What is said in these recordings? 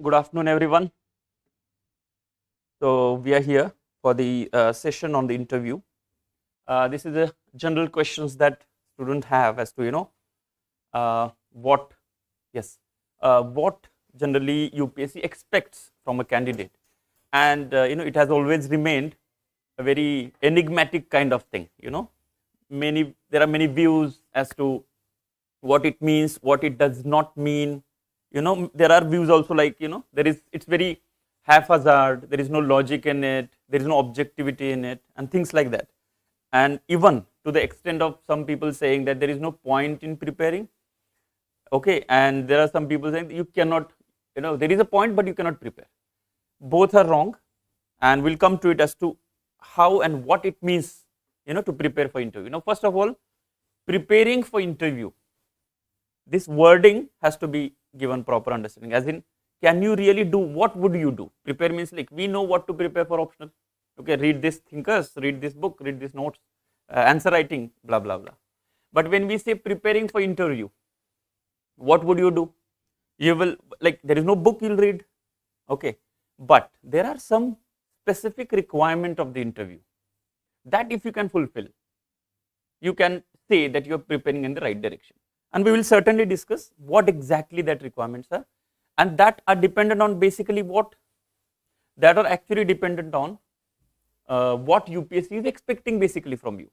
Good afternoon, everyone. So we are here for the session on the interview. This is the general questions that students have as to what what generally UPSC expects from a candidate, and it has always remained a very enigmatic kind of thing. There are many views as to what it means, what it does not mean. There are views also like it's very haphazard, there is no logic in it, there is no objectivity in it, and things like that. And even to the extent of some people saying that there is no point in preparing. Okay, and there are some people saying you cannot, there is a point but you cannot prepare. Both are wrong, and we'll come to it as to how and what it means to prepare for interview. Now, first of all, preparing for interview, this wording has to be given proper understanding, as in, can you really do, what would you do? Prepare means like we know what to prepare for optional. Okay, read this thinkers, read this book, read this notes, answer writing, blah blah blah. But when we say preparing for interview, what would you do? You will, like, there is no book you'll read. Okay, but there are some specific requirement of the interview that if you can fulfill, you can say that you are preparing in the right direction. And we will certainly discuss what exactly that requirements are, and that are dependent on basically what, that are actually dependent on what UPSC is expecting basically from you.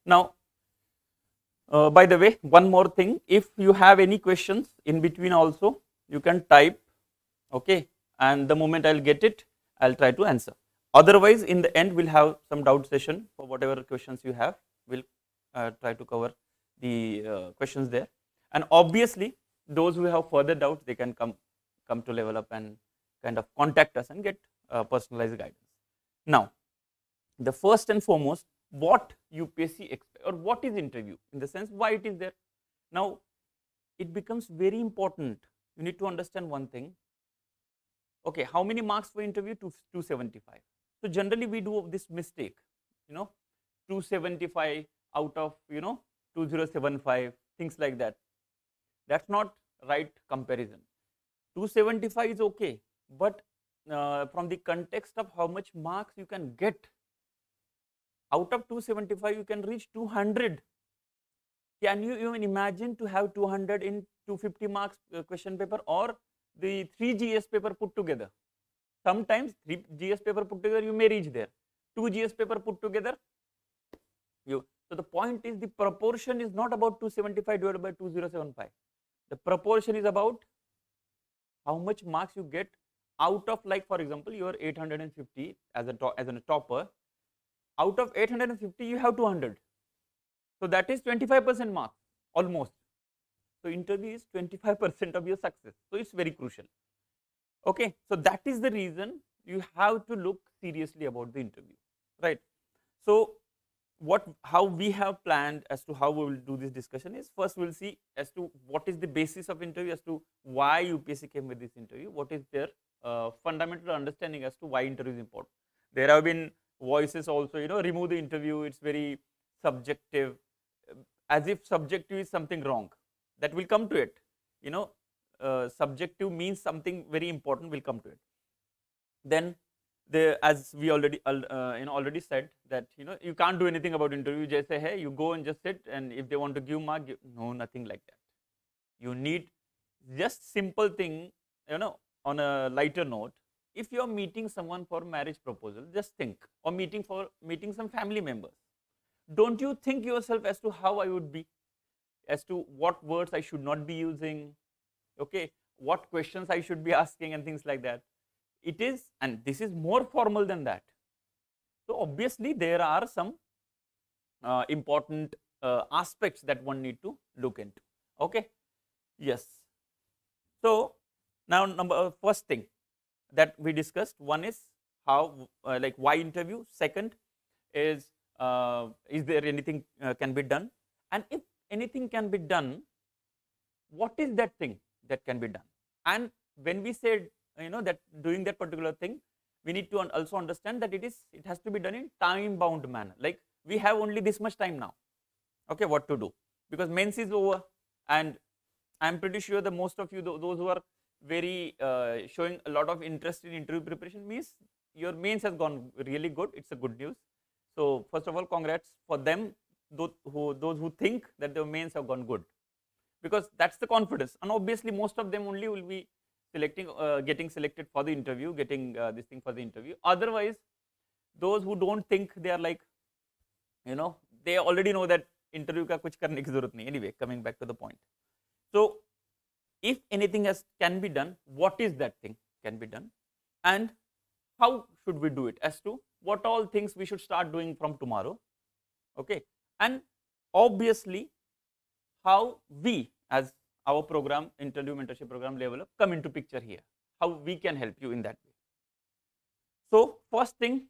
Now, by the way, one more thing, if you have any questions in between also, you can type, okay, and the moment I'll get it, I'll try to answer. Otherwise, in the end, we'll have some doubt session for whatever questions you have. We'll try to cover the questions there. And obviously, those who have further doubts, they can come to LevelUp and kind of contact us and get personalized guidance. Now, the first and foremost, what UPSC expect, or what is interview, in the sense why it is there. Now, it becomes very important. You need to understand one thing. Okay, how many marks for interview? 275. So generally we do this mistake, 275 out of 2075, things like that. That's not right comparison. 275 is okay, but from the context of how much marks you can get, out of 275 you can reach 200. Can you even imagine to have 200 in 250 marks question paper, or the 3 GS paper put together? Sometimes 3 GS paper put together you may reach there, 2 GS paper put together you. So the point is, the proportion is not about 275 divided by 2075. The proportion is about how much marks you get out of, like for example, you are 850 as a topper. Out of 850 you have 200. So that is 25% mark almost. So interview is 25% of your success. So it's very crucial. Okay, so that is the reason you have to look seriously about the interview, right? So how we have planned as to how we will do this discussion is, first we'll see as to what is the basis of interview, as to why UPSC came with this interview, what is their fundamental understanding as to why interview is important. There have been voices also, remove the interview, it's very subjective, as if subjective is something wrong. That will come to it, subjective means something very important, will come to it. Then as we already already said that you can't do anything about interview. Just say, hey, you go and just sit, and if they want to give mark, no, nothing like that. You need just simple thing, on a lighter note. If you are meeting someone for marriage proposal, just think, or meeting some family members, don't you think yourself as to how I would be, as to what words I should not be using, okay, what questions I should be asking, and things like that. It is, and this is more formal than that. So obviously there are some important aspects that one need to look into. Okay, yes. So now first thing that we discussed, one is how like why interview. Second is there anything can be done, and if anything can be done, what is that thing that can be done? And when we said that doing that particular thing, we need to also understand that it has to be done in time bound manner. Like, we have only this much time now, okay, what to do, because mains is over, and I'm pretty sure that most of you, those who are very showing a lot of interest in interview preparation means your mains has gone really good. It's a good news. So first of all, congrats for them, those who think that their mains have gone good, because that's the confidence. And obviously most of them only will be selecting, getting selected for the interview, getting this thing for the interview. Otherwise, those who don't think, they are like, you know, they already know that interview ka kuch karne ki zarurat nahi. Anyway, coming back to the point. So if anything can be done, what is that thing can be done, and how should we do it, as to what all things we should start doing from tomorrow, okay? And obviously how we as our program, interview mentorship program LevelUp, come into picture here, how we can help you in that way. So first thing,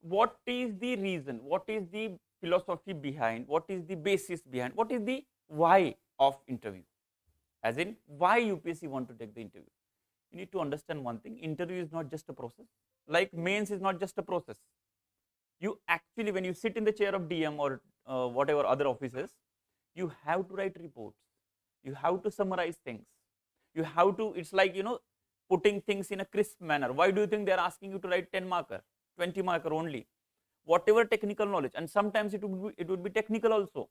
what is the reason, what is the philosophy behind, what is the basis behind, what is the why of interview? As in, why UPSC want to take the interview? You need to understand one thing, interview is not just a process, like mains is not just a process. You actually, when you sit in the chair of DM or whatever other offices, you have to write reports, you have to summarize things, you have to, it's like, you know, putting things in a crisp manner. Why do you think they are asking you to write 10 marker, 20 marker only? Whatever technical knowledge, and sometimes it would be technical also.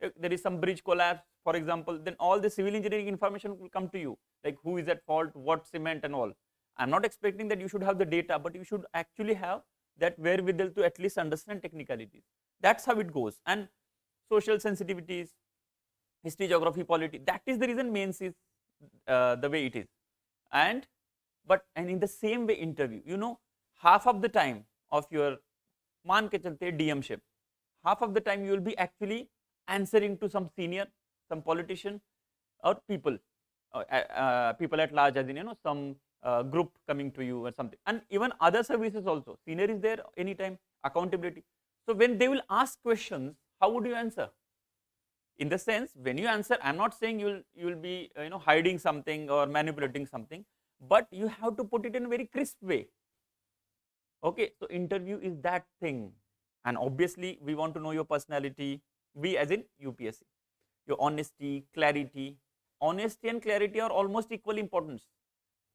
If there is some bridge collapse, for example, then all the civil engineering information will come to you, like who is at fault, what cement and all. I'm not expecting that you should have the data, but you should actually have that wherewithal to at least understand technicalities. That's how it goes. And social sensitivities, history, geography, polity, that is the reason mains is the way it is. And in the same way interview, you know, half of the time of your मान के चलते DM ship, half of the time you will be actually answering to some senior, some politician, or people at large, as in, you know, some group coming to you or something, and even other services also. Senior is there anytime, accountability. So when they will ask questions, how would you answer? In the sense, when you answer, I'm not saying you will be, you know, hiding something or manipulating something, but you have to put it in a very crisp way. Okay, so interview is that thing, and obviously we want to know your personality. We, as in UPSC, your honesty, clarity. Honesty and clarity are almost equally important.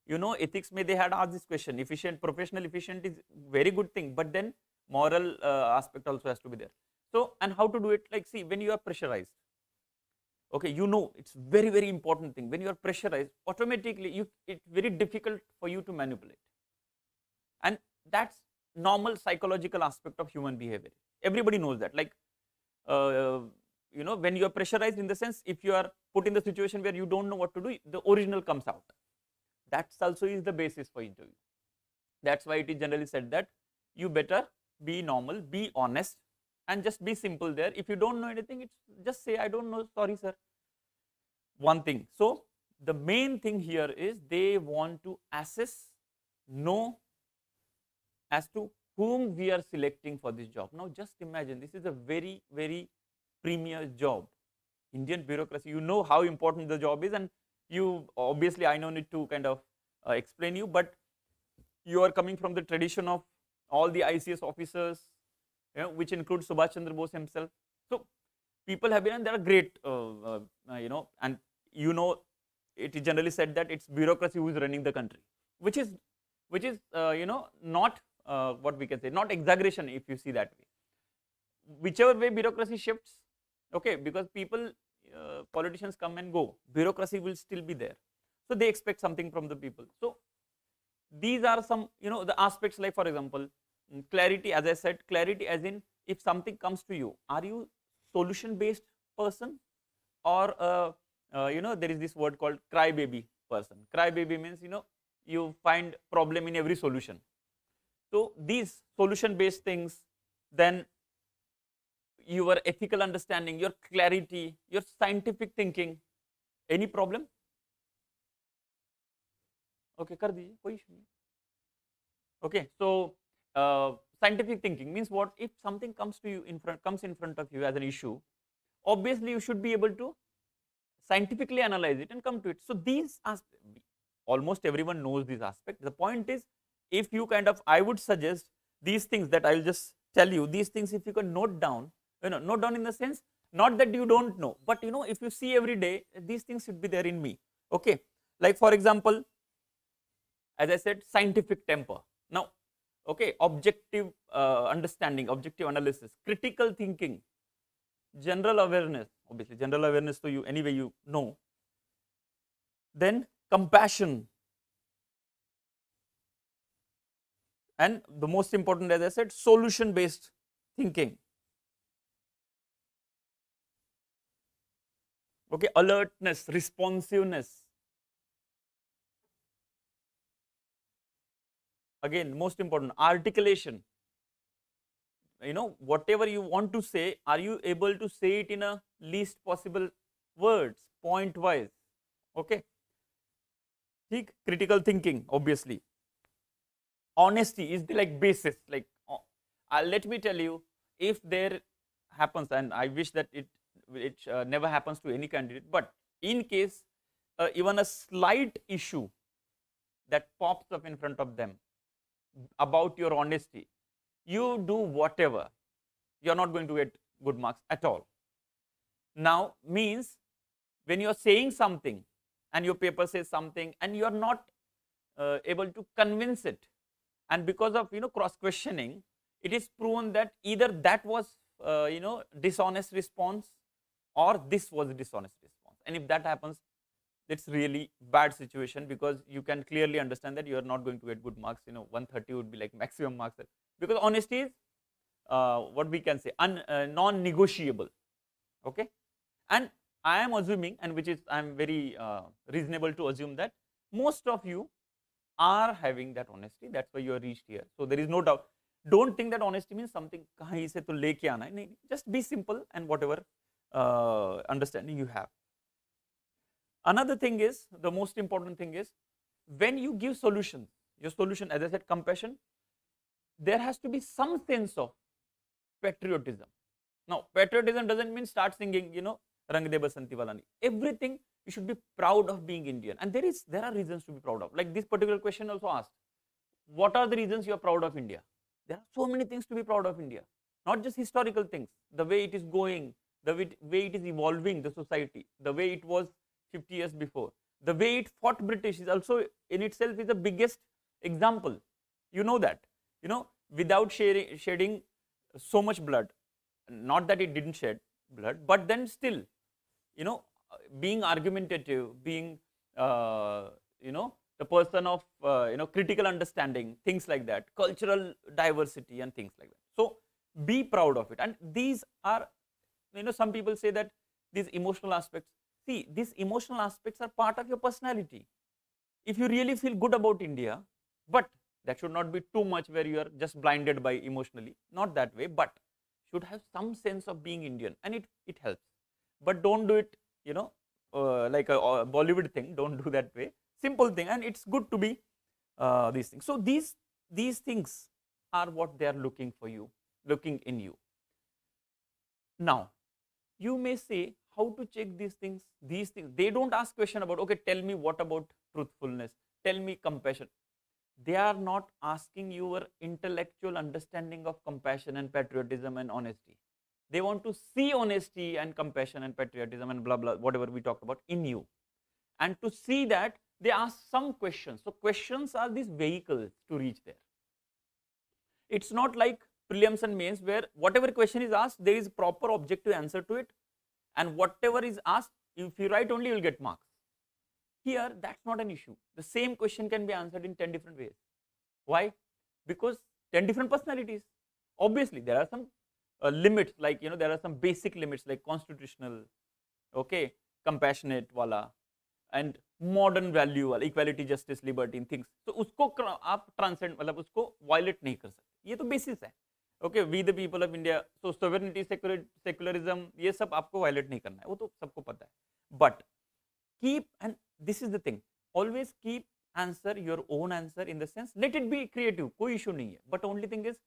You know, ethics may they had asked this question. Efficient, professional, efficient is very good thing, but then moral aspect also has to be there. So, and how to do it? Like, see, when you are pressurized, okay, you know, it's very, very important thing. When you are pressurized, automatically it's very difficult for you to manipulate, and that's normal psychological aspect of human behavior. Everybody knows that. Like, you know, when you are pressurized, in the sense, if you are put in the situation where you don't know what to do, the original comes out. That's also is the basis for interview. That's why it is generally said that you better be normal, be honest, and just be simple there. If you don't know anything, it's just say, I don't know, sorry sir. One thing. So the main thing here is they want to assess, know as to whom we are selecting for this job. Now just imagine, this is a very, very premier job. Indian bureaucracy, you know how important the job is, and you obviously, I don't need to kind of explain you, but you are coming from the tradition of all the ICS officers, you know, which includes Subhash Chandra Bose himself. So people have been, and they are great, you know, and you know, it is generally said that it's bureaucracy who is running the country, which is you know, not what we can say, not exaggeration if you see that way. Whichever way bureaucracy shifts, okay, because people, politicians come and go, bureaucracy will still be there. So they expect something from the people. So these are some, you know, the aspects, like for example, clarity, as I said, clarity as in, if something comes to you, are you solution based person, or you know, there is this word called crybaby person. Crybaby means, you know, you find problem in every solution. So these solution based things, then your ethical understanding, your clarity, your scientific thinking. Any problem? Okay, kar dijiye, koi issue nahi. Okay, so scientific thinking means what? If something comes to you comes in front of you as an issue, obviously you should be able to scientifically analyze it and come to it. So these aspects, almost everyone knows these aspects. The point is, if you kind of, I would suggest these things that I will just tell you, these things, if you can note down, you know, note down in the sense, not that you don't know, but you know, if you see every day, these things should be there in me. Okay, like for example, as I said, scientific temper. Now, okay, objective understanding, objective analysis, critical thinking, general awareness, obviously general awareness, so you anyway you know. Then compassion, and the most important, as I said, solution based thinking. Okay, alertness, responsiveness. Again, most important, articulation. You know, whatever you want to say, are you able to say it in a least possible words, point wise? Okay. Critical thinking, obviously. Honesty is the like basis. Like, let me tell you, if there happens, and I wish that it never happens to any candidate, but in case even a slight issue that pops up in front of them about your honesty, you do whatever, you are not going to get good marks at all. Now, means when you are saying something and your paper says something and you are not able to convince it, and because of cross questioning, it is proven that either that was dishonest response or this was a dishonest response. And if that happens, it's really bad situation, because you can clearly understand that you are not going to get good marks. 130 would be like maximum marks, because honesty is what we can say non-negotiable. Okay, and I am assuming, and which is I am very reasonable to assume, that most of you are having that honesty. That's why you are reached here. So there is no doubt. Don't think that honesty means something kahin se to leke aana hai. Nahin, just be simple and whatever understanding you have. Another thing is, the most important thing is, when you give solutions, your solution, as I said, compassion, there has to be some sense of patriotism. Now, patriotism doesn't mean start singing, Rang De Basanti Wala nahi. Everything, you should be proud of being Indian, and there are reasons to be proud of. Like this particular question also asked, what are the reasons you are proud of India? There are so many things to be proud of India, not just historical things, the way it is going, the way it is evolving, the society, the way it was 50 years before, the way it fought British is also in itself is the biggest example. You know that, without shedding so much blood, not that it didn't shed blood, but then still, being argumentative, being the person of critical understanding, things like that, cultural diversity and things like that. So be proud of it. And these are, some people say that these emotional aspects, see, these emotional aspects are part of your personality. If you really feel good about India, but that should not be too much where you are just blinded by emotionally, not that way, but should have some sense of being Indian, and it helps. But don't do it, like a Bollywood thing. Don't do that way. Simple thing, and it's good to be these things. So these things are what they are looking for you, looking in you. Now, you may say, how to check these things? These things, they don't ask question about, okay, tell me what about truthfulness, tell me compassion. They are not asking your intellectual understanding of compassion and patriotism and honesty. They want to see honesty and compassion and patriotism and blah blah, whatever we talked about, in you. And to see that, they ask some questions. So questions are these vehicles to reach there. It's not like prelims and mains where whatever question is asked, there is proper objective answer to it, and whatever is asked, if you write only, you will get marks. Here, that's not an issue. The same question can be answered in 10 different ways. Why? Because 10 different personalities. Obviously, there are some limits, like, there are some basic limits like constitutional, okay, compassionate wala, and modern value wala, equality, justice, liberty, things. So usko aap transcend, मतलब उसको violate नहीं कर सकते. ये तो basis है. Okay, we the people of India, so sovereignty, secularism, ये सब आपको violate नहीं करना है, वो तो सबको पता है. But keep, and this is the thing, always keep answer your own answer, in the sense, let it be creative, कोई issue नहीं है. But only thing is,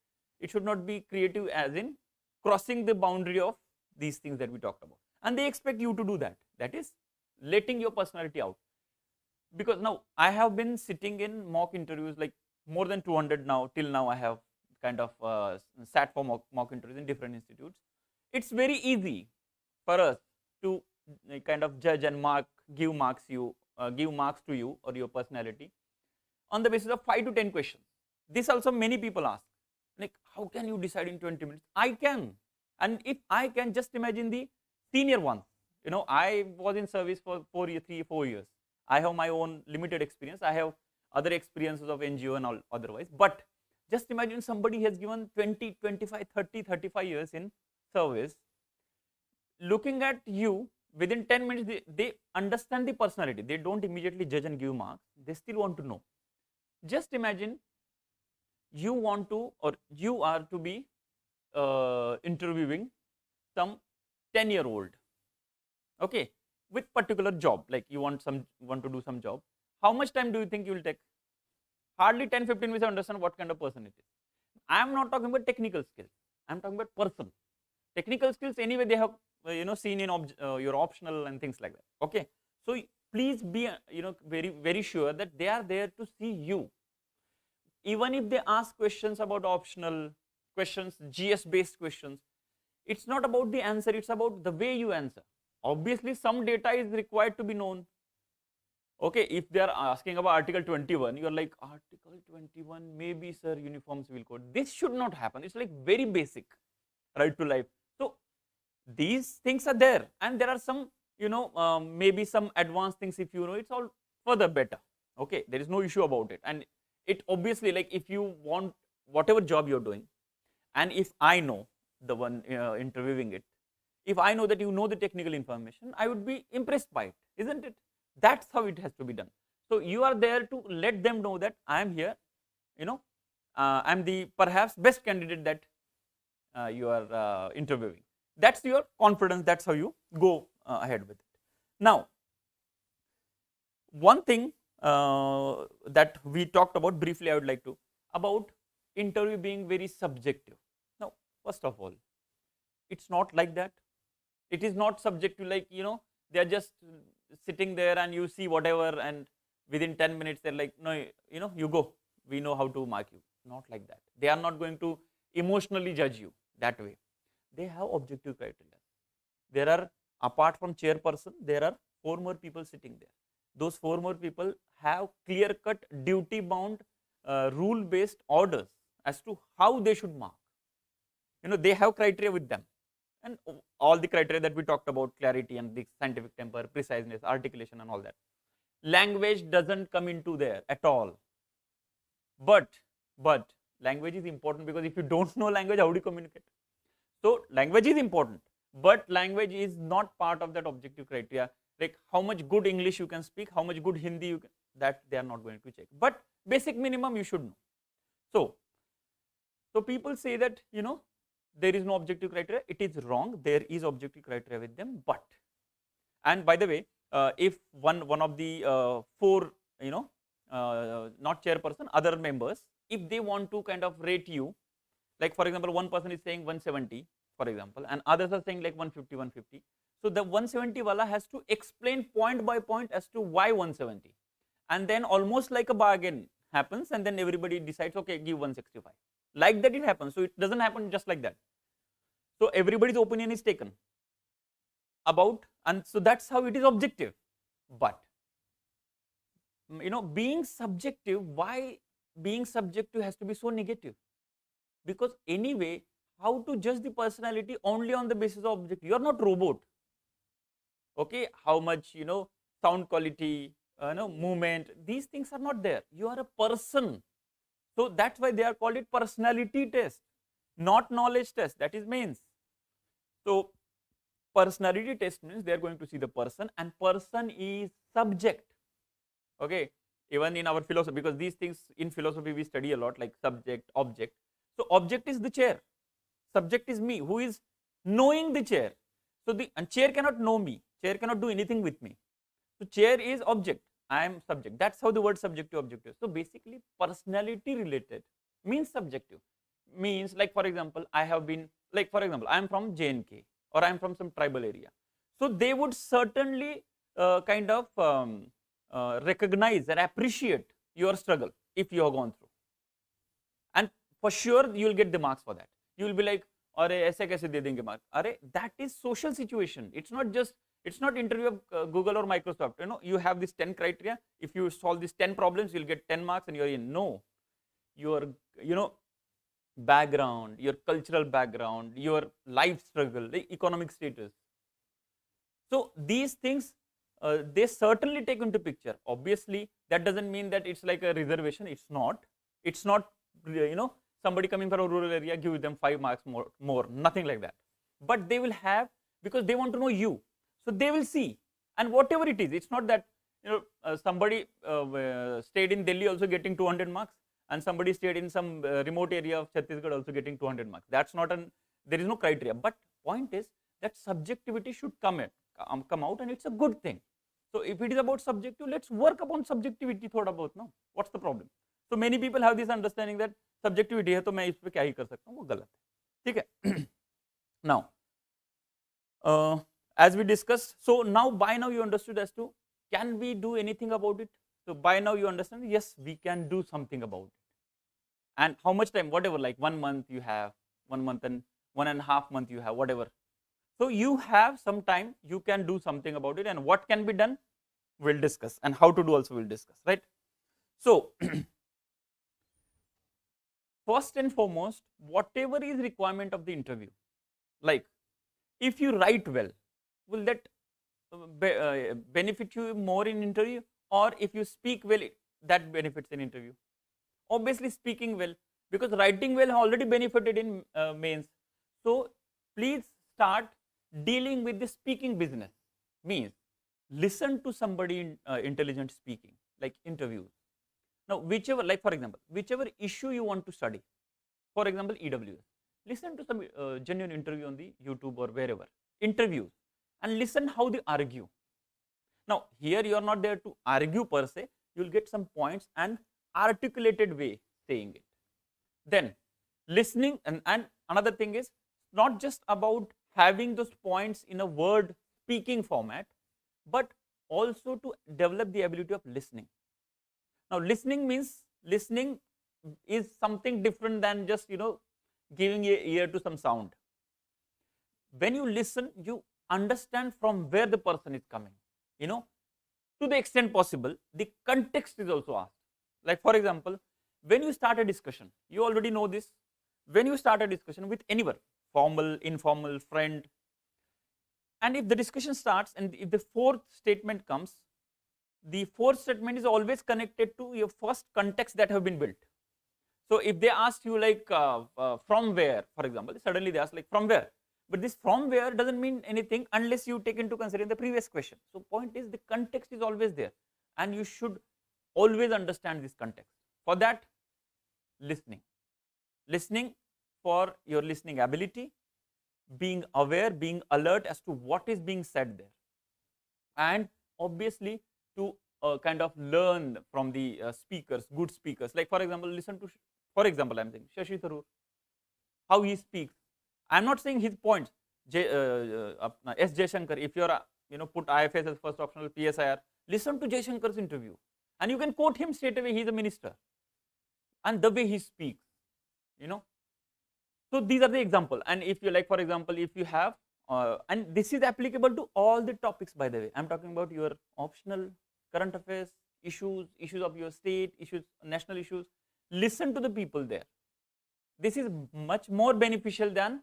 it should not be creative as in crossing the boundary of these things that we talked about. And they expect you to do that. That is letting your personality out. Because now I have been sitting in mock interviews, like more than 200 now. Till now I have kind of sat for mock interviews in different institutes. It's very easy for us to kind of judge and give marks to you or your personality on the basis of 5 to 10 questions. This also many people ask, like, how can you decide in 20 minutes? I can. And if I can, just imagine the senior ones. You know, I was in service for 4 years. I have my own limited experience. I have other experiences of NGO and all otherwise. But just imagine somebody has given 20, 25, 30, 35 years in service. Looking at you, within 10 minutes, they understand the personality. They don't immediately judge and give marks. They still want to know. Just imagine you want to, or you are to be interviewing some 10-year-old, okay, with particular job, like you want to do some job. How much time do you think you will take? Hardly 10-15 minutes to understand what kind of person it is. I am not talking about technical skills. I am talking about person. Technical skills anyway they have seen in your optional and things like that. Okay, so please be very sure that they are there to see you. Even if they ask questions about optional questions, GS based questions, it's not about the answer, it's about the way you answer. Obviously some data is required to be known. Okay, if they are asking about article 21, you are like, article 21, maybe sir, uniform civil code. This should not happen. It's like very basic, right to life. So these things are there, and there are some maybe some advanced things. If you know, it's all further better. Okay, there is no issue about it. And it obviously, like, if you want whatever job you're doing, and if I know the one interviewing it, if I know that you know the technical information, I would be impressed by it, isn't it? That's how it has to be done. So you are there to let them know that I am here, I'm the perhaps best candidate that you are interviewing. That's your confidence. That's how you go ahead with it. Now, one thing that we talked about briefly, I would like to, about interview being very subjective. Now, first of all, it's not like that. It is not subjective, like, they are just sitting there and you see whatever, and within 10 minutes they're like, no, you go, we know how to mark you. Not like that. They are not going to emotionally judge you that way. They have objective criteria. There are, apart from chairperson, there are 4 more people sitting there. Those 4 more people have clear-cut, duty-bound, rule-based orders as to how they should mark. They have criteria with them, and all the criteria that we talked about, clarity and the scientific temper, preciseness, articulation and all that. Language doesn't come into there at all. But language is important, because if you don't know language, how do you communicate? So language is important, but language is not part of that objective criteria. Like how much good English you can speak, how much good Hindi you can, that they are not going to check. But basic minimum you should know. So people say that there is no objective criteria. It is wrong. There is objective criteria with them. But, and by the way, if one of the 4 not chairperson, other members, if they want to kind of rate you, like for example, one person is saying 170, for example, and others are saying like 150, 150. So the 170 wala has to explain point by point as to why 170, and then almost like a bargain happens, and then everybody decides, okay, give 165. Like that it happens. So it doesn't happen just like that. So everybody's opinion is taken about, and so that's how it is objective. But being subjective, why being subjective has to be so negative? Because anyway, how to judge the personality only on the basis of objective? You are not robot. Okay, how much sound quality, movement, these things are not there. You are a person. So that's why they are called it personality test, not knowledge test. That is means. So personality test means they are going to see the person, and person is subject. Okay, even in our philosophy, because these things in philosophy we study a lot, like subject, object. So object is the chair, subject is me, who is knowing the chair. So and chair cannot know me, chair cannot do anything with me. So chair is object, I am subject. That's how the word subjective objective. So basically personality related means subjective. Means, like for example, I have been, like for example, I am from JNK, or I am from some tribal area. So they would certainly kind of recognize and appreciate your struggle if you have gone through. And for sure you will get the marks for that. You will be like, अरे ऐसे कैसे दे देंगे mark? अरे that is social situation. It's not just It's not interview of Google or Microsoft. You have this 10 criteria. If you solve these 10 problems, you'll get 10 marks and you're in. No, your background, your cultural background, your life struggle, the economic status. So these things they certainly take into picture. Obviously, that doesn't mean that it's like a reservation. It's not. It's not somebody coming from a rural area, give them 5 marks more, nothing like that. But they will have, because they want to know you. So they will see, and whatever it is, it's not that somebody stayed in Delhi also getting 200 marks, and somebody stayed in some remote area of Chhattisgarh also getting 200 marks. That's not there is no criteria. But point is that subjectivity should come out, and it's a good thing. So if it is about subjective, let's work upon subjectivity. Thought about now. What's the problem? So many people have this understanding that subjectivity है तो मैं इस पे क्या ही कर सकता हूँ, वो गलत है, ठीक है. Now, as we discussed, so by now you understood as to can we do anything about it. So by now you understand, yes, we can do something about it. And how much time? Whatever, like 1 month you have, 1 month and 1.5 months you have, whatever. So you have some time, you can do something about it, and what can be done, we'll discuss, and how to do also we'll discuss, right? So first and foremost, whatever is requirement of the interview, like if you write well, will that benefit you more in interview, or if you speak well, that benefits in interview? Obviously speaking well, because writing well already benefited in mains. So please start dealing with the speaking business. Means listen to somebody intelligent speaking, like interviews. Now whichever, like for example, whichever issue you want to study, for example EWS, listen to some genuine interview on the YouTube or wherever, interviews, and listen how they argue. Now here you are not there to argue per se, you will get some points and articulated way saying it. Then listening, and another thing is not just about having those points in a word speaking format, but also to develop the ability of listening. Now listening means, listening is something different than just giving an ear to some sound. When you listen, you understand from where the person is coming, to the extent possible. The context is also asked. Like for example, when you start a discussion, you already know this, when you start a discussion with anyone, formal, informal, friend, and if the discussion starts and if the fourth statement comes, the fourth statement is always connected to your first context that have been built. So if they ask you like from where, for example, suddenly they ask like from where, but this from where doesn't mean anything unless you take into consideration the previous question. So point is, the context is always there, and you should always understand this context. For that, listening for your listening ability, being aware, being alert as to what is being said there, and obviously to kind of learn from the speakers, good speakers. Like for example, listen to, for example, I am saying Shashi Tharoor, how he speaks. I am not saying his points. S. Jaishankar, if you are put IFS as first optional PSIR, listen to Jaishankar's interview, and you can quote him straight away. He is a minister, and the way he speaks, So these are the example. And if you like, for example, if you have, and this is applicable to all the topics, by the way. I am talking about your optional current affairs, issues of your state, issues, national issues. Listen to the people there. This is much more beneficial than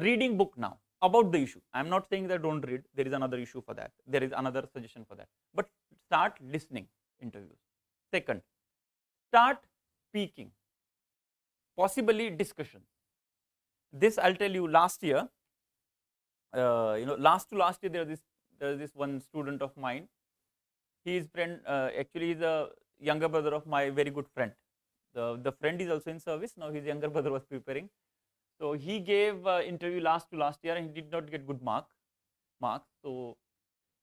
reading book now about the issue. I am not saying that don't read. There is another issue for that. There is another suggestion for that. But start listening interviews. Second, start speaking, possibly discussion. This I'll tell you, last year, last year there was this one student of mine. His friend, actually he's a younger brother of my very good friend. The friend is also in service. Now his younger brother was preparing. So he gave interview last year, and he did not get good marks. So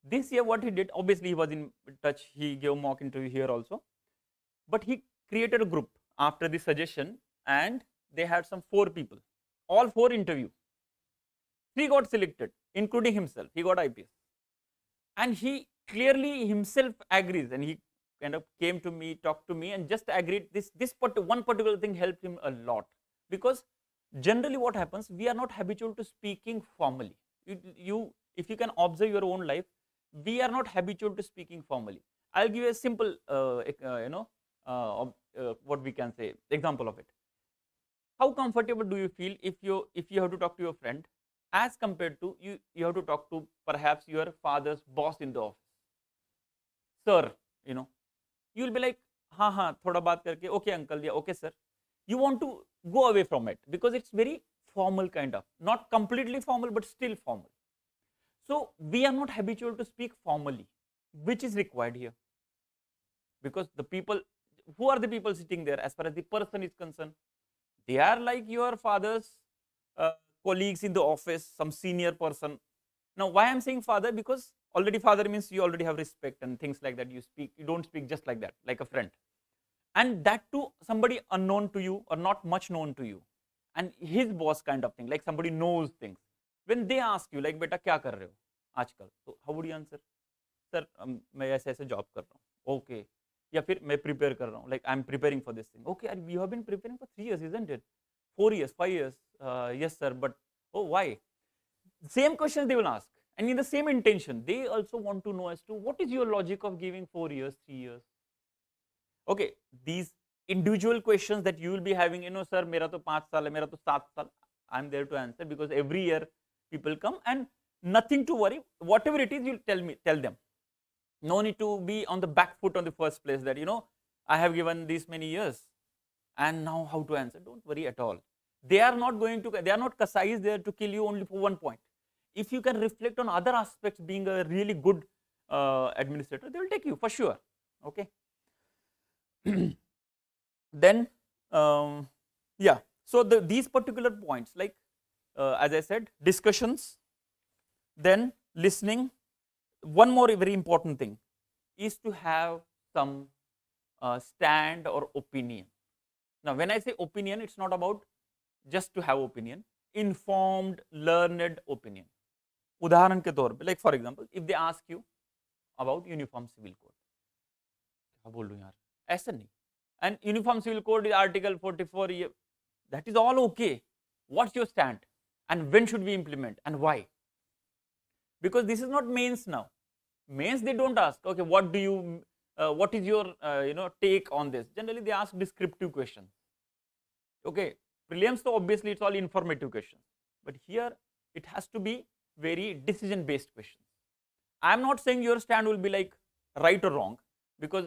this year what he did, obviously he was in touch. He gave mock interview here also. But he created a group after the suggestion, and they had some 4 people. All 4 interview. 3 got selected, including himself. He got IPS. And he clearly himself agrees, and he kind of came to me, talked to me, and just agreed this one particular thing helped him a lot. Because generally what happens, we are not habitual to speaking formally. If you can observe your own life, we are not habitual to speaking formally. I'll give you a simple, what we can say, example of it. How comfortable do you feel if you have to talk to your friend as compared to you have to talk to perhaps your father's boss in the office? Sir, you'll be like, ha, thoda baat karke, okay uncle, yeah, okay sir. You want to go away from it because it's very formal kind of, not completely formal, but still formal. So we are not habitual to speak formally, which is required here. Because the people, who are the people sitting there as far as the person is concerned? They are like your father's colleagues in the office, some senior person. Now, why I'm saying father? Because already father means you already have respect and things like that. You don't speak just like that, like a friend. And that too, somebody unknown to you or not much known to you. And his boss kind of thing, like somebody knows things. When they ask you, like, beta, kya kar rahe ho aajkal? So how would you answer? Sir, मैं ऐसे job कर रहा हूँ. Okay. या फिर मैं prepare कर रहा हूँ. Like I'm preparing for this thing. Okay, you have been preparing for 3 years, isn't it? 4 years, 5 years. Yes, sir. But oh, why? Same questions they will ask. And in the same intention, they also want to know as to what is your logic of giving 4 years, 3 years. Okay, these individual questions that you will be having, sir, mera to 5 saal hai, mera to 7 saal. I'm there to answer because every year people come and nothing to worry. Whatever it is, you tell them. No need to be on the back foot on the first place that, I have given these many years and now how to answer. Don't worry at all. They are not Kasais there to kill you only for one point. If you can reflect on other aspects, being a really good administrator, they will take you for sure. Okay. Then, yeah. So these particular points, like as I said, discussions, then listening. One more very important thing is to have some stand or opinion. Now, when I say opinion, it's not about just to have opinion. Informed, learned opinion. उदाहरण के तौर पे, like for example, if they ask you about uniform civil code, क्या बोल रहा हूँ यार? ऐसा नहीं. And uniform civil code is article 44. That is all okay. What's your stand? And when should we implement? And why? Because this is not mains now. Mains, they don't ask, okay, what is your take on this? Generally, they ask descriptive questions. Okay, prelims, so obviously it's all informative questions. But here it has to be very decision-based questions. I'm not saying your stand will be like right or wrong, because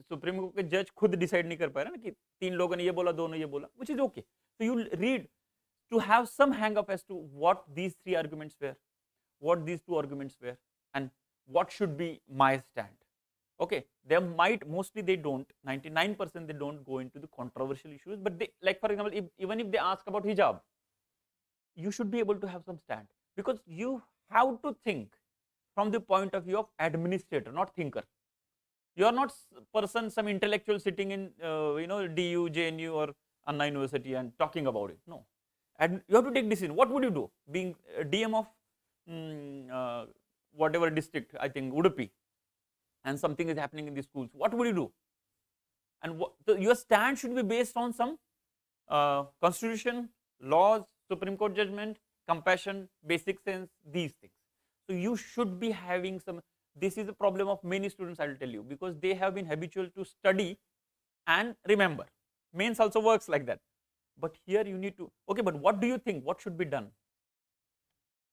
Supreme Court के judge खुद decide नहीं कर पा रहे ना कि 3 लोगों ने ये बोला, 2 ने ये बोला, which is okay. So you read to have some hang up as to what these 3 arguments were, what these 2 arguments were, and what should be my stand. Okay, mostly they don't, 99% they don't go into the controversial issues, but they, like for example, even if they ask about hijab, you should be able to have some stand, because you have to think from the point of view of administrator, not thinker. You are not some intellectual sitting in DU, JNU or Anna University and talking about it. No, and you have to take decision. What would you do? Being DM of whatever district, I think Udupi, and something is happening in the schools, what would you do? And so your stand should be based on some constitution, laws, Supreme Court judgment, compassion, basic sense, these things. So you should be having some. This is the problem of many students, I will tell you, because they have been habitual to study and remember. Mains also works like that. But here you need to, okay, but what do you think? What should be done?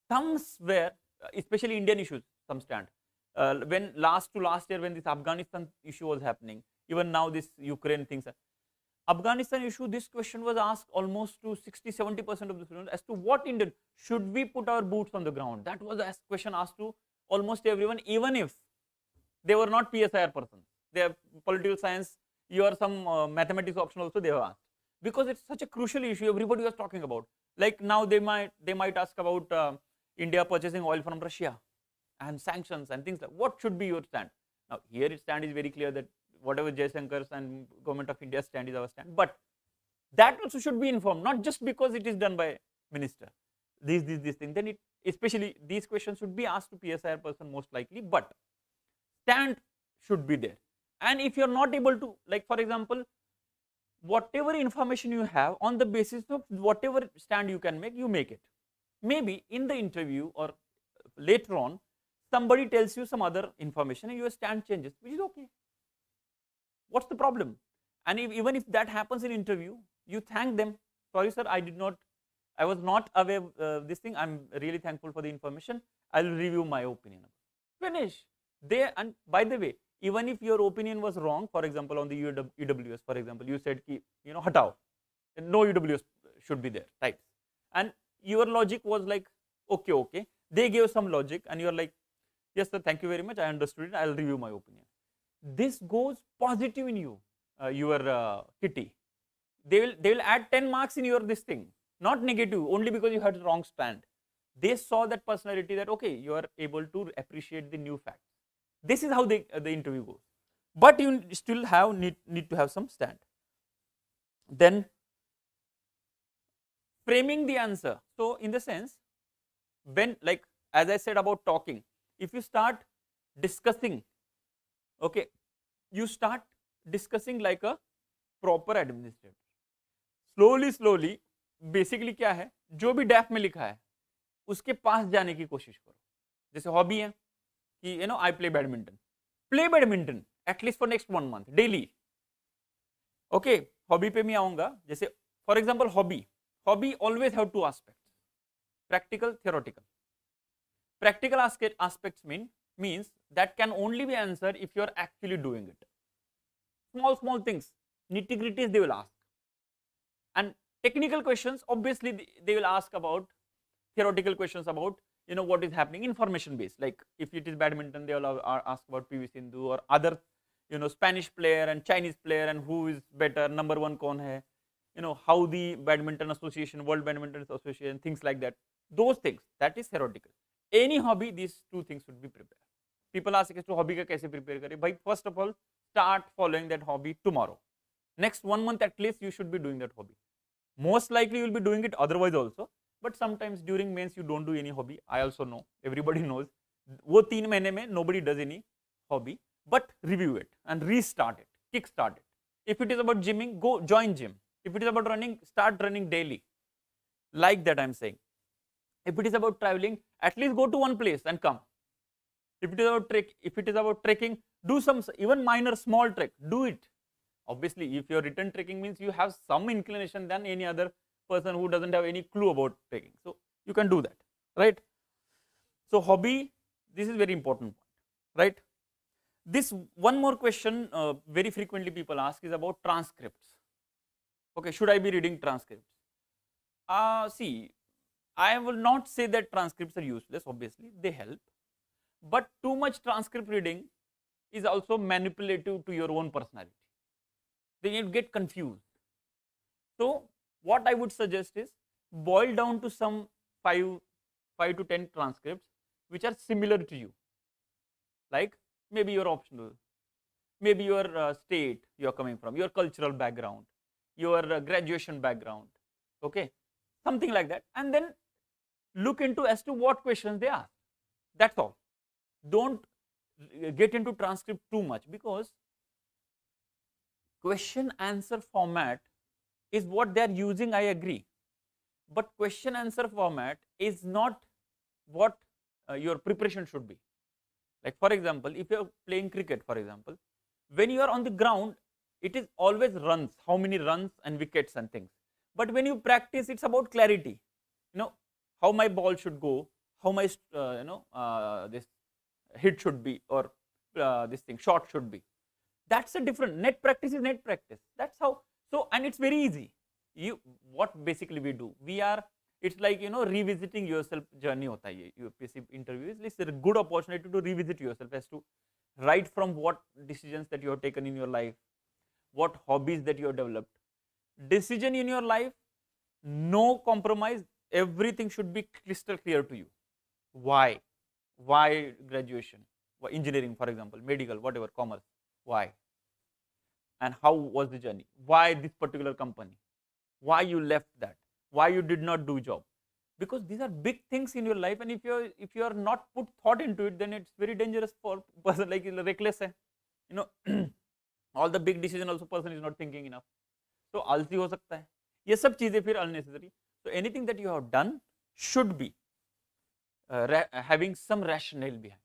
Somewhere, especially Indian issues, some stand. When last year, when this Afghanistan issue was happening, even now this Ukraine things, Afghanistan issue, this question was asked almost to 60-70% of the students as to what Indian, should we put our boots on the ground? That was a question asked to almost everyone, even if they were not PSIR persons. They have political science, you are some mathematics option also they have asked. Because it's such a crucial issue, everybody was talking about. Like now they might ask about India purchasing oil from Russia and sanctions and things like, what should be your stand? Now here its stand is very clear that whatever Jayashankar's and government of India stand is our stand, but that also should be informed, not just because it is done by minister. These things, then it, especially these questions should be asked to PSIR person most likely, but stand should be there. And if you are not able to, like for example, whatever information you have, on the basis of whatever stand you can make, you make it. Maybe in the interview or later on, somebody tells you some other information and your stand changes, which is okay. What's the problem? And even if that happens in interview, you thank them. Sorry sir, I was not aware this thing. I'm really thankful for the information. I'll review my opinion. Finish. And by the way, even if your opinion was wrong, for example, on the UWS, for example, you said ki, hatao, no UWS should be there, types. And your logic was like, okay. They gave some logic and you're like, yes sir, thank you very much, I understood it, I'll review my opinion. This goes positive in you, your kitty. They will add 10 marks in your this thing, not negative, only because you had the wrong stand. They saw that personality, that okay, you are able to appreciate the new facts. This is how the interview goes. But you still need to have some stand. Then framing the answer. So in the sense, when, like as I said about talking, if you start discussing, okay, you start discussing like a proper administrator. Slowly basically क्या है, जो भी डैफ में लिखा है उसके पास जाने की कोशिश करो. जैसे हॉबी है कि I play badminton at least for next 1 month daily. Okay, hobby पे मैं आऊंगा. जैसे for example hobby always have 2 aspects, practical, theoretical. Practical aspects means that can only be answered if you are actually doing it. Small things, nitty-gritties they will ask. And technical questions, obviously they will ask about theoretical questions about what is happening, information based. Like if it is badminton, they will ask about PV Sindhu or other Spanish player and Chinese player and who is better, number 1 kaun hai, how the badminton association, world badminton association, things like that. Those things, that is theoretical. Any hobby, these 2 things should be prepared. People ask to hobby ka kaise prepare kare. Bhai, first of all, start following that hobby tomorrow. Next 1 month at least you should be doing that hobby. Most likely you will be doing it otherwise also, but sometimes during mains you don't do any hobby. I also know, everybody knows. वो 3 महीने में nobody does any hobby, but review it and restart it, kickstart it. If it is about gymming, go join gym. If it is about running, start running daily. Like that I'm saying. If it is about traveling, at least go to one place and come. If it is about trekking, do some even minor small trek, do it. Obviously, if your written trekking means you have some inclination than any other person who doesn't have any clue about trekking. So you can do that, right? So hobby, this is very important point, right? This one more question very frequently people ask is about transcripts. Okay, should I be reading transcripts? See, I will not say that transcripts are useless, obviously, they help. But too much transcript reading is also manipulative to your own personality. Then you get confused. So what I would suggest is boil down to some 5 to 10 transcripts which are similar to you. Like maybe your optional, maybe your state you are coming from, your cultural background, your graduation background, okay, something like that, and then look into as to what questions they ask. That's all. Don't get into transcript too much, because question answer format is what they are using, I agree, but question answer format is not what your preparation should be. Like for example, if you are playing cricket, for example, when you are on the ground, it is always runs, how many runs and wickets and things. But when you practice, it's about clarity, how my ball should go, how my this hit should be, or this thing shot should be. That's a different. Net practice is net practice. That's how. So, and it's very easy. What basically we do, it's like revisiting yourself journey hota hai. UPSC interview is a good opportunity to revisit yourself, as to write from what decisions that you have taken in your life, what hobbies that you have developed. Decision in your life, no compromise. Everything should be crystal clear to you. Why graduation, why engineering, for example, medical, whatever, commerce, why, and how was the journey, why this particular company, why you left that, why you did not do job, because these are big things in your life, and if you are not put thought into it, then it's very dangerous for person like reckless hai. All the big decision also person is not thinking enough, so आलसी हो सकता है. ये सब चीजें फिर unnecessary. So anything that you have done should be having some rationale behind.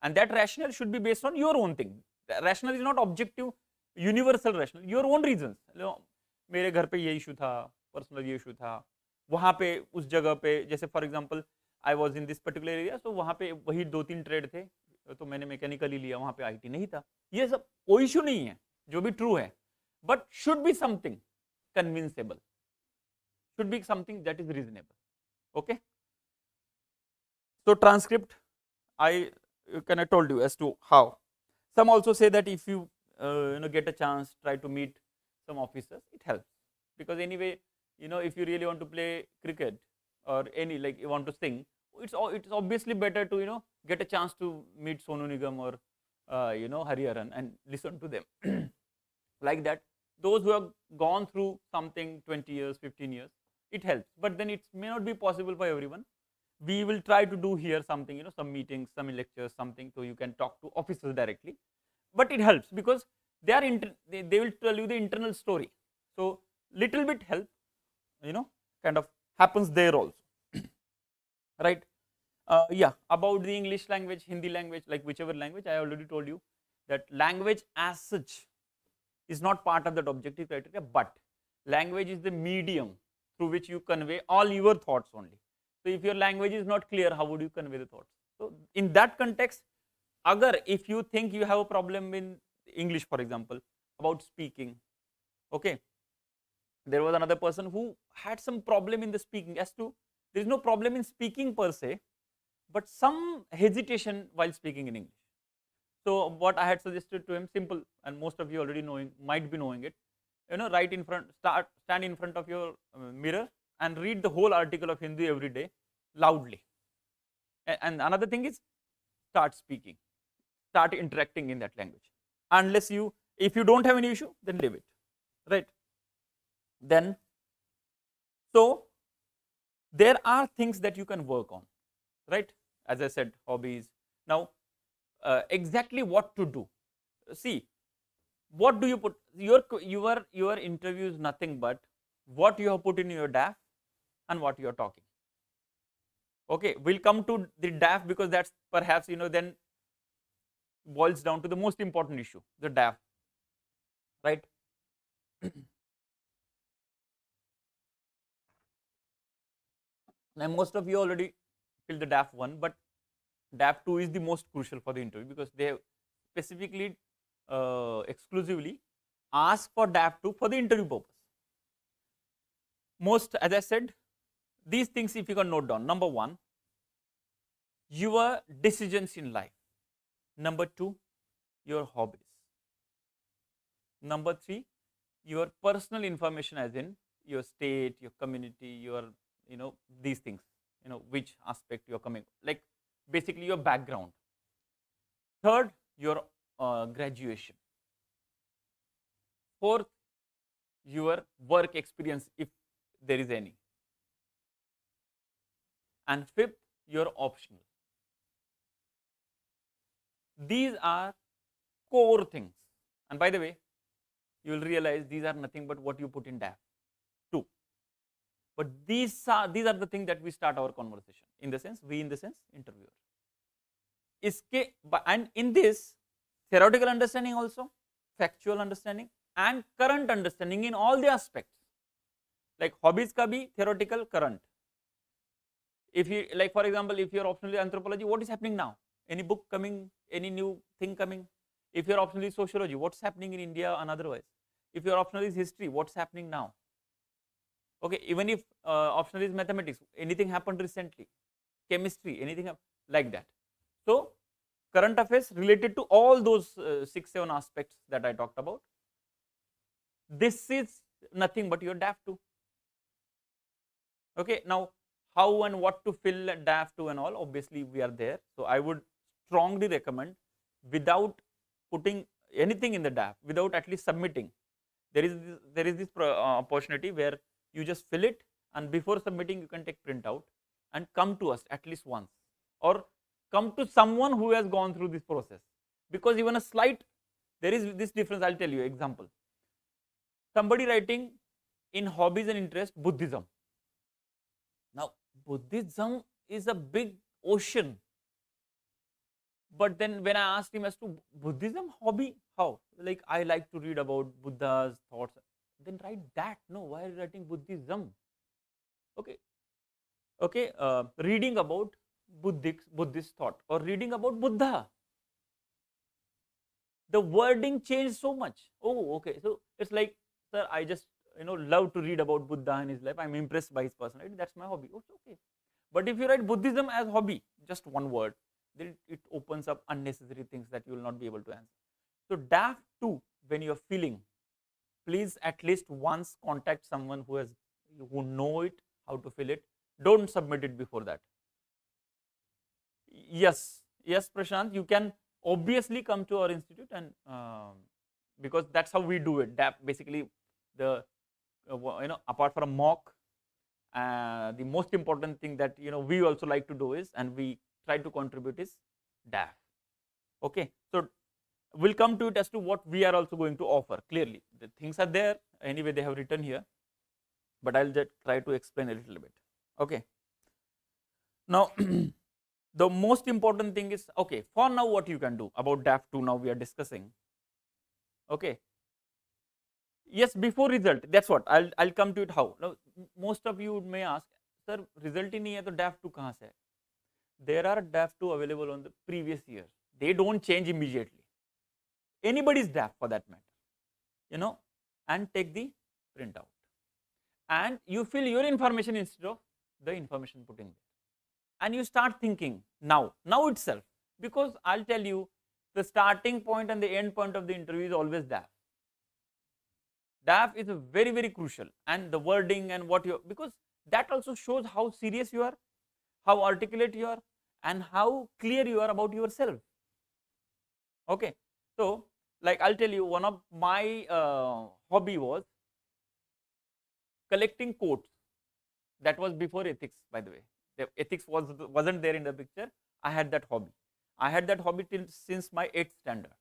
and that rationale should be based on your own thing. The rationale is not objective, universal rationale, your own reasons. मेरे घर पे ये issue था, personal ये issue था, वहाँ पे उस जगह पे, जैसे for example I was in this particular area, तो वहाँ पे वही 2-3 ट्रेड थे, तो मैंने मैकेनिकल ही लिया, वहाँ पे आईटी नहीं था. ये सब कोई इशू नहीं है, जो भी ट्रू है, but should be something convincible, should be something that is reasonable. Okay, so transcript, I told you as to how. Some also say that if you get a chance, try to meet some officers, it helps, because anyway, if you really want to play cricket or any, like you want to sing, it's obviously better to get a chance to meet Sonu Nigam or Hariharan and listen to them. Like that, those who have gone through something 20 years, 15 years, it helps, but then it may not be possible for everyone. We will try to do here something, some meetings, some lectures, something, so you can talk to officers directly, but it helps because they are they will tell you the internal story, so little bit help, kind of happens there also. Right. Yeah, about the English language, Hindi language, like whichever language, I already told you that language as such is not part of that objective criteria, but language is the medium through which you convey all your thoughts only. So if your language is not clear, how would you convey the thoughts? So in that context, if you think you have a problem in English, for example, about speaking, okay, there was another person who had some problem in the speaking, as to there is no problem in speaking per se, but some hesitation while speaking in English. So what I had suggested to him, simple, and most of you already might be knowing it, right in front, stand in front of your mirror and read the whole article of Hindi every day loudly. And another thing is, start speaking, start interacting in that language. Unless if you don't have any issue, then leave it, right? Then, so there are things that you can work on, right? As I said, hobbies. Now, exactly what to do. See, what do you put? Your interview is nothing but what you have put in your DAF and what you are talking. Okay, we'll come to the DAF because that's perhaps then boils down to the most important issue, the DAF, right? Now most of you already filled the DAF 1, but DAF 2 is the most crucial for the interview because they have specifically exclusively ask for DAF 2 for the interview purpose. Most, as I said, these things if you can note down. Number 1, your decisions in life. Number 2, your hobbies. Number 3, your personal information, as in your state, your community, your these things, which aspect you are coming, like basically your background. Third, your graduation. Fourth, your work experience, if there is any. And fifth, your optional. These are core things. And by the way, you will realize these are nothing but what you put in DAF 2. But these are the things that we start our conversation. In the sense, we in the sense, interviewer. And in this, theoretical understanding also, factual understanding, and current understanding in all the aspects. Like hobbies ka bhi theoretical, current. If you, like for example, if you are optionally anthropology, what is happening now? Any book coming, any new thing coming? If you are optionally sociology, what's happening in India and otherwise? If your optional is history, what's happening now? Okay, even if optional is mathematics, anything happened recently? Chemistry, anything like that. So, current affairs related to all those 6-7 aspects that I talked about. This is nothing but your DAF 2. Okay, now how and what to fill DAF 2 and all, obviously we are there. So, I would strongly recommend, without putting anything in the DAF, without at least submitting, there is this opportunity where you just fill it, and before submitting you can take printout and come to us at least once, or come to someone who has gone through this process, because even a slight, there is this difference. I'll tell you example. Somebody writing in hobbies and interest, Buddhism. Now Buddhism is a big ocean, But then when I asked him as to Buddhism hobby, how? Like, I like to read about Buddha's thoughts. Then write that. No, why are you writing Buddhism? Okay, okay, reading about Buddhist thought or reading about Buddha. The wording changed so much. Oh, okay. So it's like, sir, I just love to read about Buddha and his life. I'm impressed by his personality. That's my hobby. Oh, okay. But if you write Buddhism as hobby, just one word, then it opens up unnecessary things that you will not be able to answer. So DAF 2, when you're filling, please at least once contact someone who know it, how to fill it. Don't submit it before that. Yes, yes, Prashant, you can obviously come to our institute, and because that's how we do it. DAF basically, the apart from mock, the most important thing that we also like to do is, and we try to contribute, is DAF. Okay, so we'll come to it as to what we are also going to offer. Clearly, the things are there. Anyway, they have written here, but I'll just try to explain a little bit. Okay. Now, the most important thing is, okay, for now what you can do about DAF 2 now we are discussing. Okay. Yes, before result, that's what I'll come to it. How now, most of you may ask, sir, result ही नहीं है तो DAF 2 कहाँ से है? There are DAF 2 available on the previous year. They don't change immediately. Anybody's DAF for that matter, and take the printout, and you fill your information instead of the information putting there, and you start thinking now itself, because I'll tell you, the starting point and the end point of the interview is always DAF. DAF is very, very crucial, and the wording and what you, because that also shows how serious you are, how articulate you are, and how clear you are about yourself. Okay, so like I'll tell you, one of my hobby was collecting quotes. That was before ethics, by the way. The ethics wasn't there in the picture. I had that hobby. I had that hobby since my 8th standard.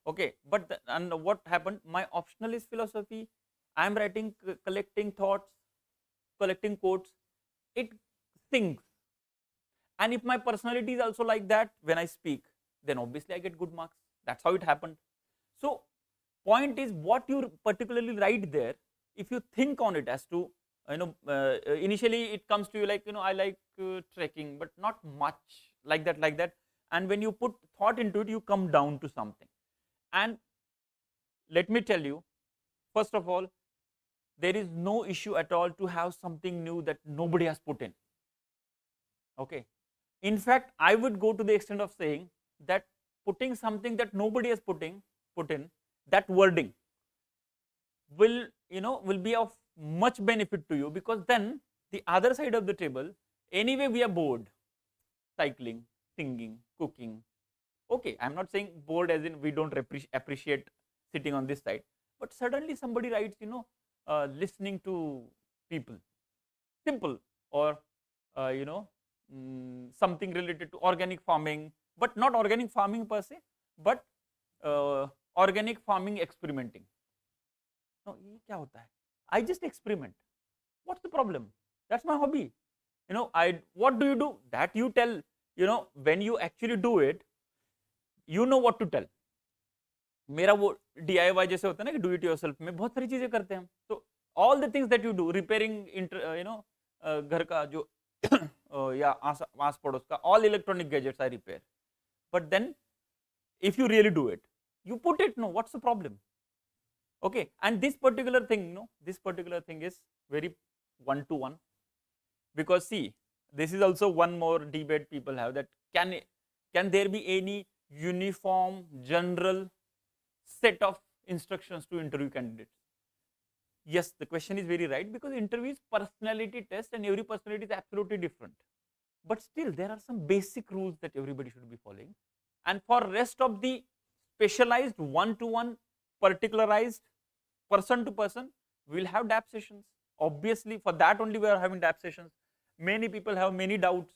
Okay, but and what happened? My optional is philosophy. I am writing, collecting thoughts, collecting quotes. It sinks. And if my personality is also like that when I speak, then obviously I get good marks. That's how it happened. So, point is, what you particularly write there, if you think on it as to, initially it comes to you like, I like trekking, but not much like that. And when you put thought into it, you come down to something. And let me tell you, first of all, there is no issue at all to have something new that nobody has put in. Okay. In fact, I would go to the extent of saying that putting something that nobody has put in, that wording will be of much benefit to you, because then the other side of the table, anyway we are bored, cycling, singing, cooking. Okay, I'm not saying bored as in we don't appreciate sitting on this side, but suddenly somebody writes, listening to people, simple, or something related to organic farming, but not organic farming per se, but organic farming experimenting. No, ये क्या होता है? I just experiment. What's the problem? That's my hobby. What do you do? That you tell, when you actually do it, you know what to tell. मेरा वो DIY जैसे होता है ना कि do it yourself में बहुत सारी चीजें करते हैं हम. So all the things that you do, repairing, घर का जो या आस पड़ोस का, all electronic gadgets I repair. But then, if you really do it, you put it. No, what's the problem? Okay, and this particular thing, is very one-to-one, because see, this is also one more debate people have, that can there be any uniform general set of instructions to interview candidates? Yes, the question is very right, because interview is personality test and every personality is absolutely different. But still, there are some basic rules that everybody should be following. And for rest of the specialized one-to-one, particularized, person to person, we will have DAP sessions. Obviously, for that only we are having DAP sessions. Many people have many doubts.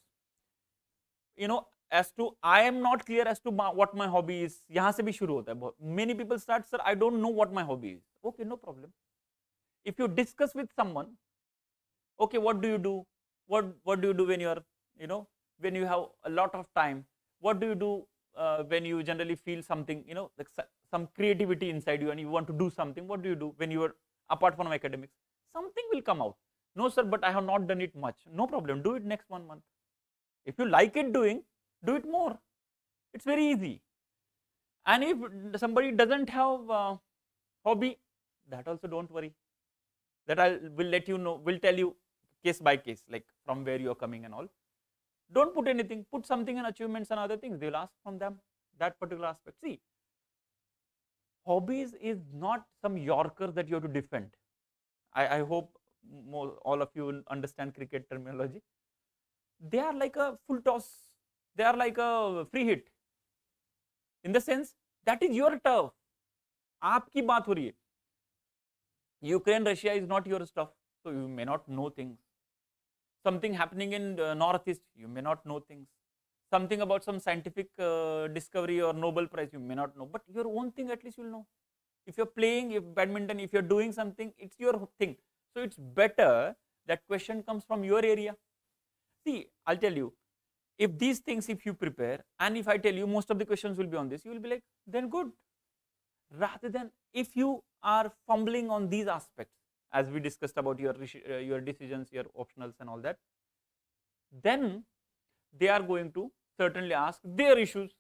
As to, I am not clear as to what my hobby is. यहाँ से भी शुरू होता है. Many people start, sir, I don't know what my hobby is. Okay, no problem. If you discuss with someone, okay, what do you do? What do you do when you are, when you have a lot of time? What do you do when you generally feel something, you know, like some creativity inside you and you want to do something, what do when you are apart from academics? Something will come out. No sir, but I have not done it much. No problem, do it next 1 month. If you like it doing, do it more. It's very easy. And if somebody doesn't have hobby, that also don't worry. That I will let you know, will tell you case by case, like from where you are coming and all. Don't put anything, put something in achievements and other things. They will ask from them that particular aspect. See, hobbies is not some Yorker that you have to defend. I hope all of you understand cricket terminology. They are like a full toss. They are like a free hit. In the sense, that is your turf. आपकी बात हो रही है. Ukraine, Russia is not your stuff, so you may not know things. Something happening in Northeast, you may not know things. Something about some scientific discovery or Nobel Prize, you may not know. But your own thing, at least you will know. If you're playing, if badminton, if you're doing something, it's your thing. So it's better that question comes from your area. See, I'll tell you, if these things, if you prepare, and if I tell you most of the questions will be on this, you will be like, then good. Rather than if you are fumbling on these aspects, as we discussed about your decisions, your optionals and all that, then they are going to certainly ask their issues.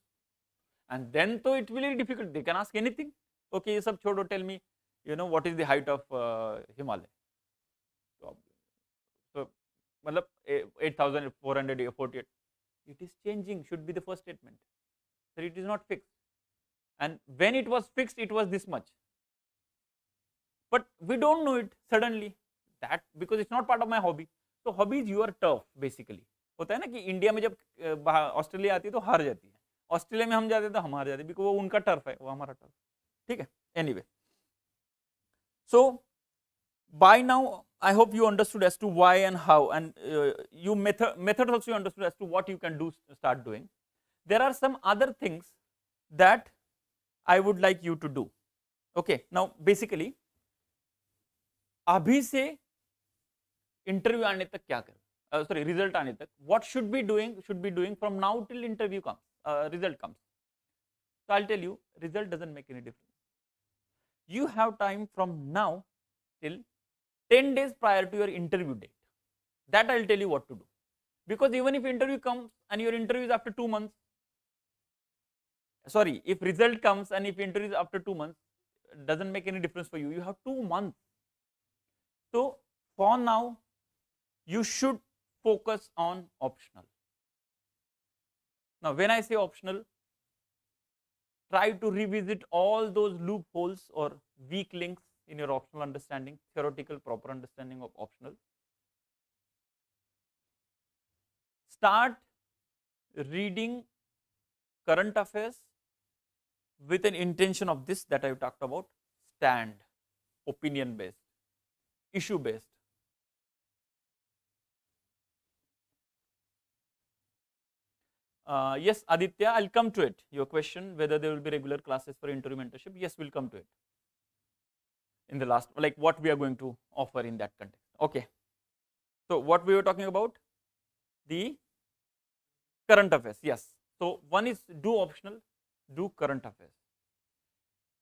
And then so it will be difficult. They can ask anything. Okay, ye sab chodo, tell me, you know, what is the height of Himalaya? So, 8,448. It is changing, should be the first statement. So it is not fixed. And when it was fixed, it was this much. But we don't know it suddenly, that because it's not part of my hobby. So hobby is your turf basically. होता है ना कि India में जब Australia आती है तो हार जाती है, ऑस्ट्रेलिया में हम जाते तो हम हार जाते, बिकॉज वो उनका टर्फ है, वो हमारा टर्फ. ठीक है. Anyway, so by now I hope you understood as to why and how, and you method also you understood as to what you can do, start doing. There are some other things that I would like you to do. Okay, now basically अभी से interview आने तक क्या करें, sorry result आने तक, what should be doing from now till interview comes, result comes. So I'll tell you, result doesn't make any difference. You have time from now till 10 days prior to your interview date. That I'll tell you what to do. Because even if interview comes and your interview is after 2 months, sorry, if result comes and if interview is after 2 months, doesn't make any difference for you. You have 2 months. So for now, you should focus on optional. Now, when I say optional, try to revisit all those loopholes or weak links in your optional understanding, theoretical proper understanding of optional. Start reading current affairs with an intention of this that I have talked about: stand, opinion based, issue based. Yes, Aditya, I'll come to it. Your question whether there will be regular classes for interview mentorship. Yes, we'll come to it in the last, like what we are going to offer in that context. Okay. So what we were talking about? The current affairs. Yes. So one is do optional, do current affairs.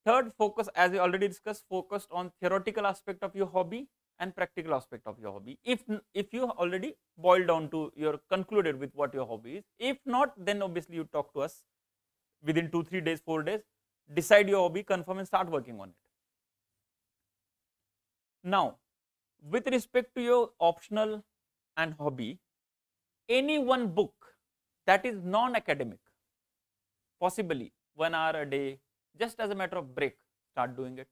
Third, focus, as we already discussed, focused on theoretical aspect of your hobby and practical aspect of your hobby. If you already boiled down to your concluded with what your hobby is, if not, then obviously you talk to us within 2-3 days, 4 days, decide your hobby, confirm and start working on it. Now, with respect to your optional and hobby, any one book that is non-academic, possibly 1 hour a day, just as a matter of break, start doing it.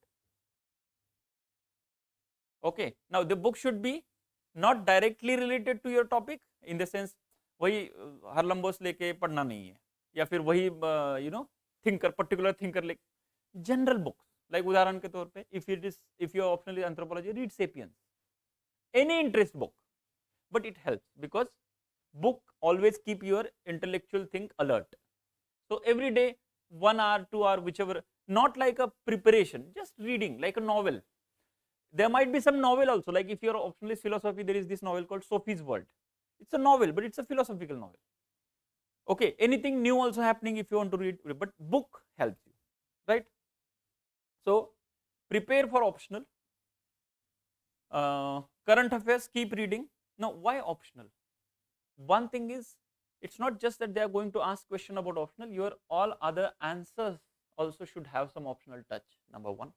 Okay. Now, the book should be not directly related to your topic, in the sense वही हरलम्बोस लेके पढ़ना नहीं है, या फिर वही thinker, particular thinker like general books. Like उदाहरण के तौर पे, if your optional is anthropology, read Sapiens, any interest book, but it helps because book always keep your intellectual thing alert. So every day 1 hour, 2 hour, whichever, not like a preparation, just reading like a novel. There might be some novel also, like if your optional is philosophy, there is this novel called Sophie's World. It's a novel, but it's a philosophical novel. Okay, anything new also happening if you want to read, but book helps you, right? So prepare for optional. Current affairs, keep reading. Now, why optional? One thing is, it's not just that they are going to ask question about optional, your all other answers also should have some optional touch, number one.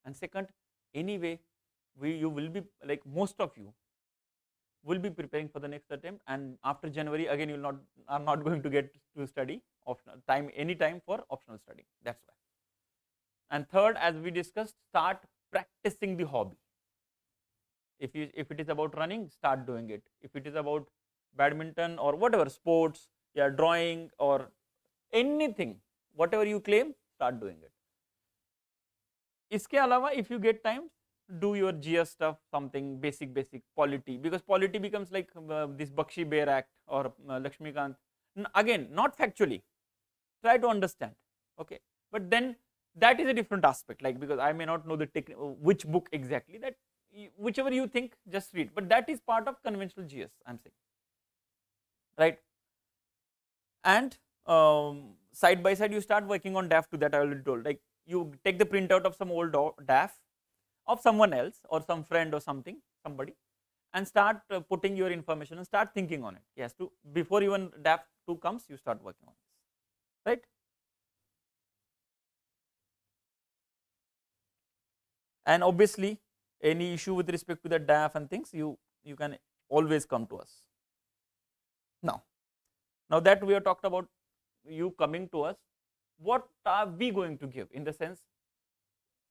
And second, anyway, you will be, like most of you will be preparing for the next attempt, and after January again you are not going to get to study optional time, any time for optional study. That's why. And third, as we discussed, start practicing the hobby. If it is about running, start doing it. If it is about badminton or whatever sports, yeah, drawing or anything, whatever you claim, start doing it. इसके अलावा, if you get time, do your GS stuff, something basic polity, because polity becomes like this Bakshi Bear Act or Lakshmikant. Again, not factually, try to understand, okay, but then that is a different aspect, like, because I may not know the which book exactly, that whichever you think, just read, but that is part of conventional GS, I'm saying, right? And side by side you start working on DAF, to that I already told, like you take the printout of some old DAF of someone else or some friend or somebody, and start putting your information and start thinking on it. Yes, to before even DAF 2 comes, you start working on this, right? And obviously, any issue with respect to the DAF and things, you can always come to us. Now that we have talked about you coming to us, what are we going to give, in the sense,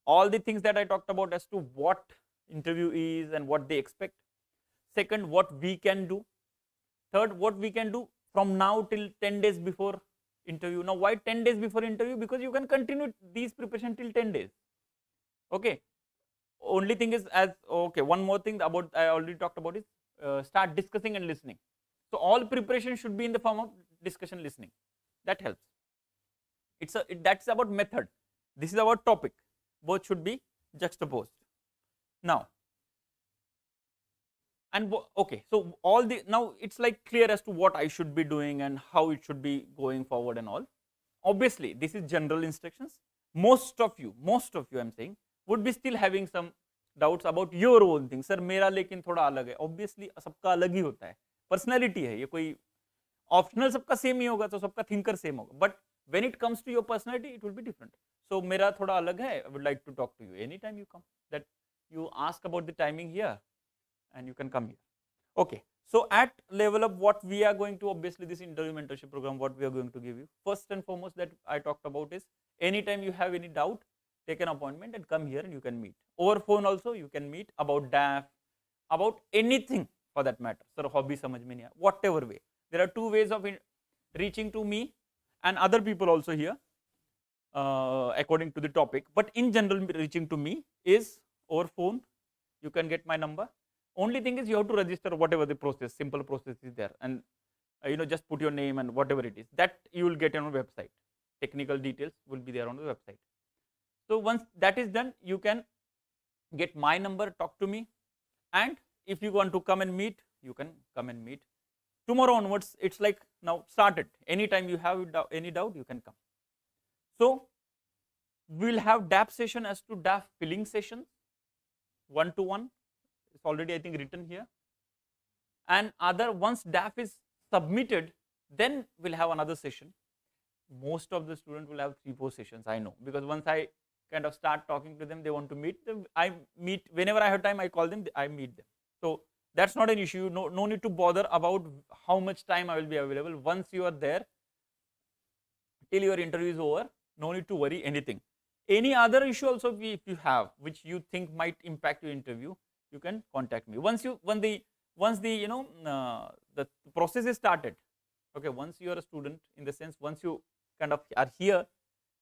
all the things that I talked about as to what interview is and what they expect. Second, what we can do. Third, what we can do from now till 10 days before interview. Now, why 10 days before interview? Because you can continue these preparation till 10 days. Okay. Only thing is, okay, one more thing about I already talked about is start discussing and listening. So all preparation should be in the form of discussion, listening. That helps. That's about method. This is about topic. Both should be juxtaposed. Now, and okay, so now it's like clear as to what I should be doing and how it should be going forward and all. Obviously, this is general instructions. Most of you I'm saying, would be still having some doubts about your own thing. Sir, मेरा लेकिन थोड़ा अलग है. Obviously, सबका अलग ही होता है. Personality है, ये कोई optional सबका same ही होगा, तो सबका thinker same होगा. But when it comes to your personality, it will be different. So मेरा थोड़ा अलग है. I would like to talk to you anytime you come. That you ask about the timing here, and you can come here. Okay. So at LevelUp, what we are going to, obviously this interview mentorship program, what we are going to give you, first and foremost that I talked about is, anytime you have any doubt, take an appointment and come here and you can meet. Over phone also you can meet about DAF, about anything for that matter. Sir, hobby samajh mein nahi aaya, whatever way. There are two ways of reaching to me and other people also here, according to the topic. But in general, reaching to me is over phone. You can get my number. Only thing is you have to register whatever the process, simple process is there, and just put your name and whatever it is, that you will get on the website. Technical details will be there on the website. So once that is done, you can get my number, talk to me, and if you want to come and meet, you can come and meet. Tomorrow onwards, it's like now started. Anytime you have any doubt, you can come. So we'll have DAP session as to DAF filling session, 1-to-1. It's already, I think, written here. And once DAF is submitted, then we'll have another session. Most of the students will have 3-4 sessions, I know, because once I kind of start talking to them, they want to meet them. I meet whenever I have time, I call them, I meet them. So that's not an issue. No need to bother about how much time I will be available. Once you are there, till your interview is over, no need to worry anything. Any other issue also, if you have, which you think might impact your interview, you can contact me. Once the process is started, okay, once you are a student, in the sense, once you kind of are here,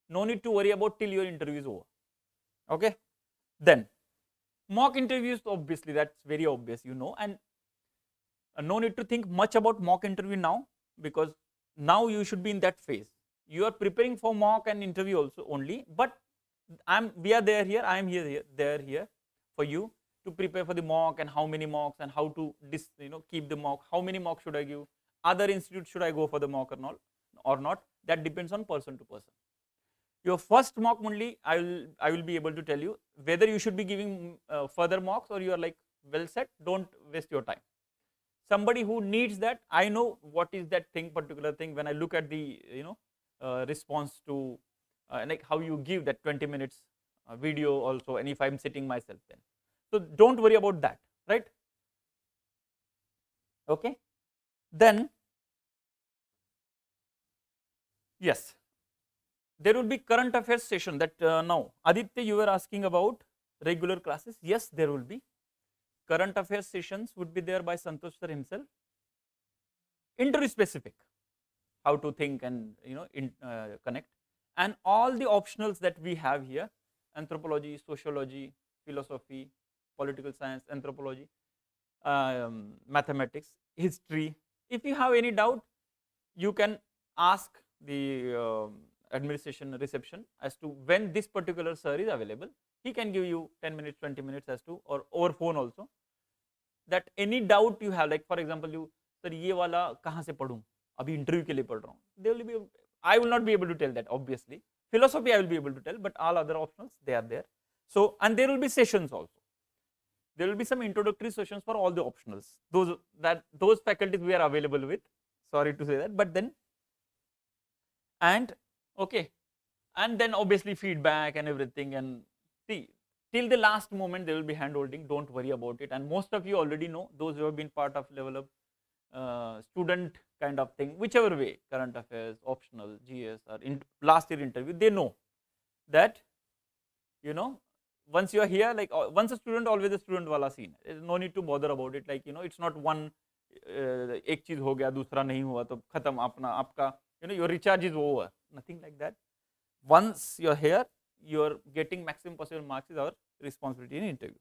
no need to worry about till your interview is over. Okay. Then mock interviews, obviously that's very obvious, and no need to think much about mock interview now, because now you should be in that phase. You are preparing for mock and interview also only, but we are there here, I am here, for you to prepare for the mock, and how many mocks and how to keep the mock, how many mocks should I give, other institutes should I go for the mock or not. or not, that depends on person to person. Your first mock only, I will be able to tell you whether you should be giving further mocks or you are like well set. Don't waste your time. Somebody who needs that, I know what is that thing, particular thing, when I look at the response to like how you give that 20 minutes video also, and if I'm sitting myself then. So don't worry about that, right? Okay. Then yes, there will be current affairs session that now Aditya, you were asking about regular classes. Yes, there will be current affairs sessions would be there by Santosh sir himself, interview specific, how to think and connect, and all the optionals that we have here: anthropology, sociology, philosophy, political science, anthropology, mathematics, history. If you have any doubt, you can ask the administration reception as to when this particular sir is available. He can give you 10 minutes, 20 minutes as to, or over phone also, that any doubt you have, like for example, you, sir ये वाला कहाँ से पढ़ूं, अभी interview के लिए पढ़ रहा हूँ. They will be, I will not be able to tell that obviously. Philosophy I will be able to tell, but all other optionals they are there. So, and there will be sessions also. There will be some introductory sessions for all the optionals. Those faculties we are available with. Sorry to say that, but then, and okay, and then obviously feedback and everything, and see, till the last moment there will be hand holding. Don't worry about it. And most of you already know, those who have been part of LevelUp student kind of thing, whichever way, current affairs, optional, GS, or last year interview, they know that, once you are here, like once a student, always a student wala scene. There is no need to bother about it. Like, it's not one एक चीज हो गया दूसरा नहीं हुआ तो खत्म अपना आपका, your recharge is over. Nothing like that. Once you are here, you are getting maximum possible marks is our responsibility in interview.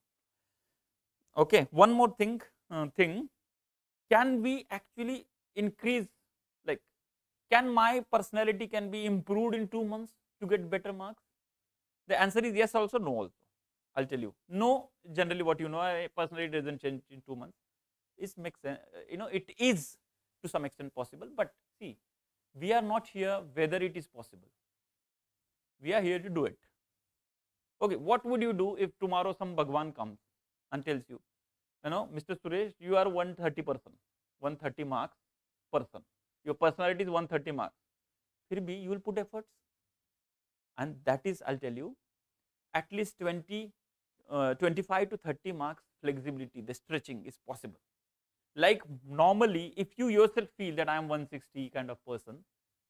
Okay, one more thing, can we actually increase, like, can my personality can be improved in 2 months to get better marks? The answer is yes also, no also. I'll tell you. No, generally what you know, personality doesn't change in 2 months. It makes sense, it is to some extent possible, but see, we are not here whether it is possible. We are here to do it. Okay, what would you do if tomorrow some Bhagwan comes and tells you, Mr. Suresh, you are 130 person, 130 marks person. Your personality is 130 marks. फिर भी you will put efforts, and that is, I'll tell you, at least 25 to 30 marks flexibility, the stretching is possible. Like normally, if you yourself feel that I am 160 kind of person,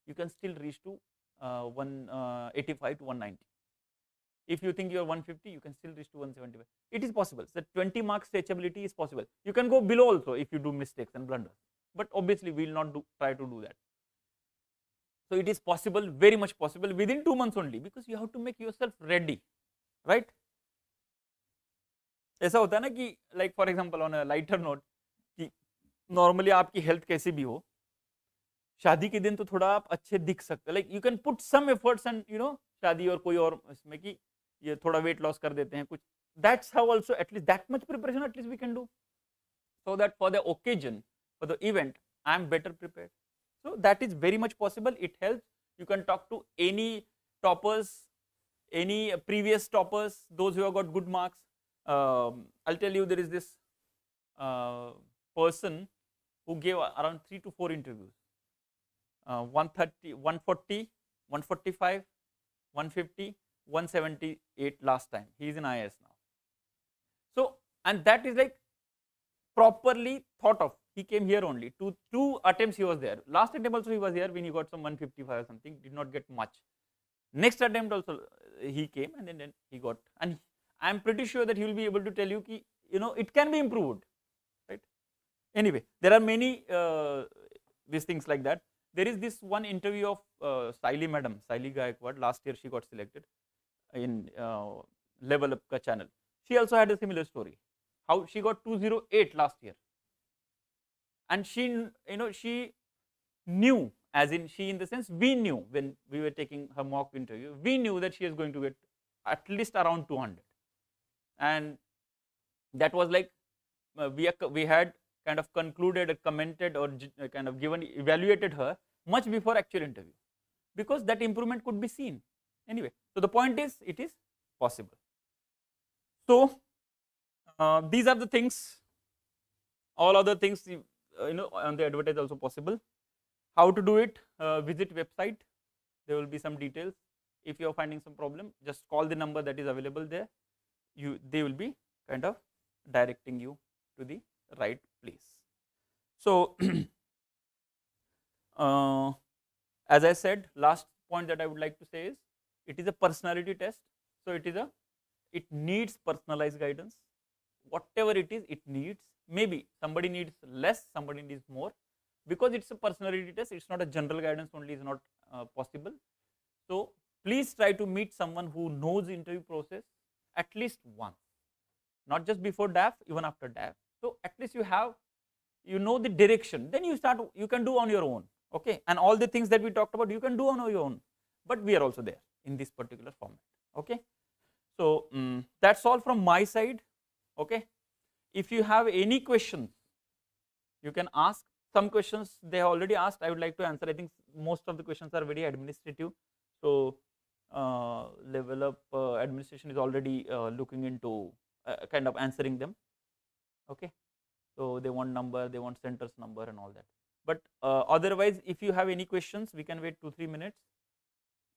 you can still reach to 185 to 190. If you think you are 150, you can still reach to 175. It is possible. So 20 marks stretchability is possible. You can go below also if you do mistakes and blunders. But obviously, we will not try to do that. So it is possible, very much possible within 2 months only, because you have to make yourself ready, right? ऐसा होता है ना कि, like for example, on a lighter note, कि normally आपकी health कैसी भी हो, शादी के दिन तो थोड़ा आप अच्छे दिख सकते हैं, like you can put some efforts and शादी और कोई और इसमें कि ये थोड़ा weight loss कर देते हैं कुछ, that's how also at least that much preparation at least we can do, so that for the occasion, for the event, I am better prepared. So that is very much possible. It helps. You can talk to any toppers, any previous toppers, those who have got good marks. I'll tell you, there is this person who gave around 3 to 4 interviews, 130, 140, 145, 150, 178 last time. He is in IAS now. So, and that is like properly thought of. He came here only. Two attempts he was there. Last attempt also he was here when he got some 155 or something, did not get much. Next attempt also he came, and then he got, and I am pretty sure that he will be able to tell you ki, it can be improved, right? Anyway, there are many these things like that. There is this one interview of Saili madam, Saili Gaikwad. Last year she got selected in LevelUp ka channel. She also had a similar story. How she got 208 last year, and she, she knew, as in she, in the sense we knew when we were taking her mock interview, we knew that she is going to get at least around 200, and that was like we had kind of concluded, commented, or kind of evaluated her much before actual interview, because that improvement could be seen anyway. So the point is, it is possible. So these are the things. All other things, on the advertise also possible. How to do it? Visit website. There will be some details. If you are finding some problem, just call the number that is available there. They will be kind of directing you to the right place. So as I said, last point that I would like to say is, it is a personality test. So it needs personalized guidance. Whatever it is, it needs. Maybe somebody needs less, somebody needs more, because it's a personality test. It's not a general guidance only, is not possible. So please try to meet someone who knows the interview process at least once, not just before DAF, even after DAF. So at least you know the direction. Then you can do on your own. Okay, and all the things that we talked about, you can do on your own. But we are also there in this particular format. Okay, so that's all from my side. Okay, if you have any questions, you can ask. Some questions they have already asked, I would like to answer. I think most of the questions are very administrative. So LevelUp administration is already looking into kind of answering them. Okay, so they want number, they want centers number and all that. But otherwise, if you have any questions, we can wait 2-3 minutes.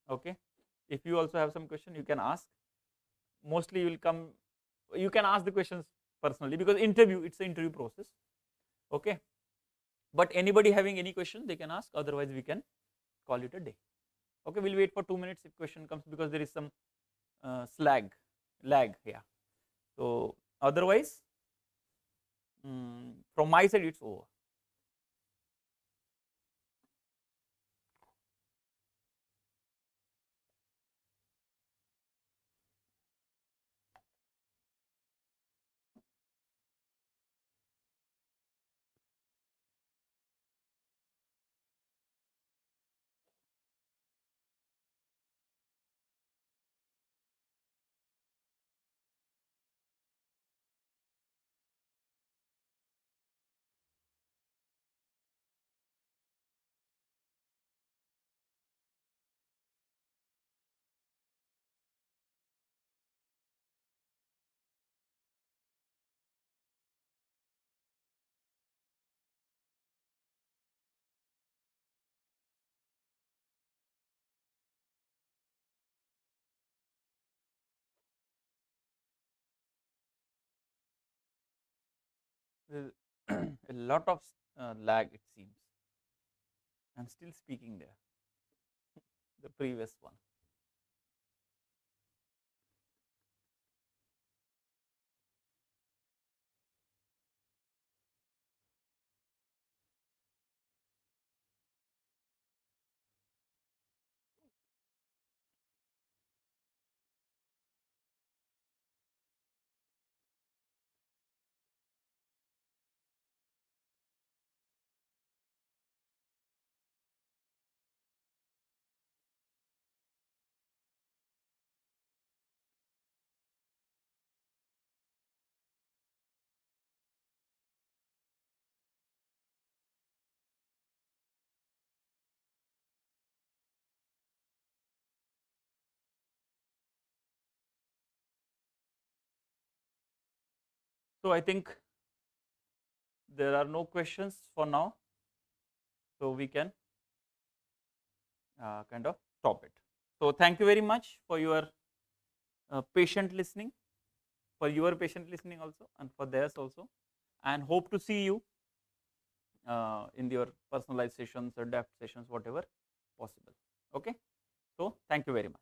Okay, if you also have some question, you can ask. Mostly you can ask the questions personally, because it's an interview process. Okay, but anybody having any question, they can ask. Otherwise, we can call it a day. Okay, we'll wait for 2 minutes if question comes, because there is some lag. Yeah. So otherwise, from my side, it's over. There's a lot of lag, it seems. I'm still speaking there, the previous one. So I think there are no questions for now. So we can kind of stop it. So thank you very much for your patient listening, also, and for theirs also, and hope to see you in your personalized sessions or depth sessions, whatever possible. Okay, so thank you very much.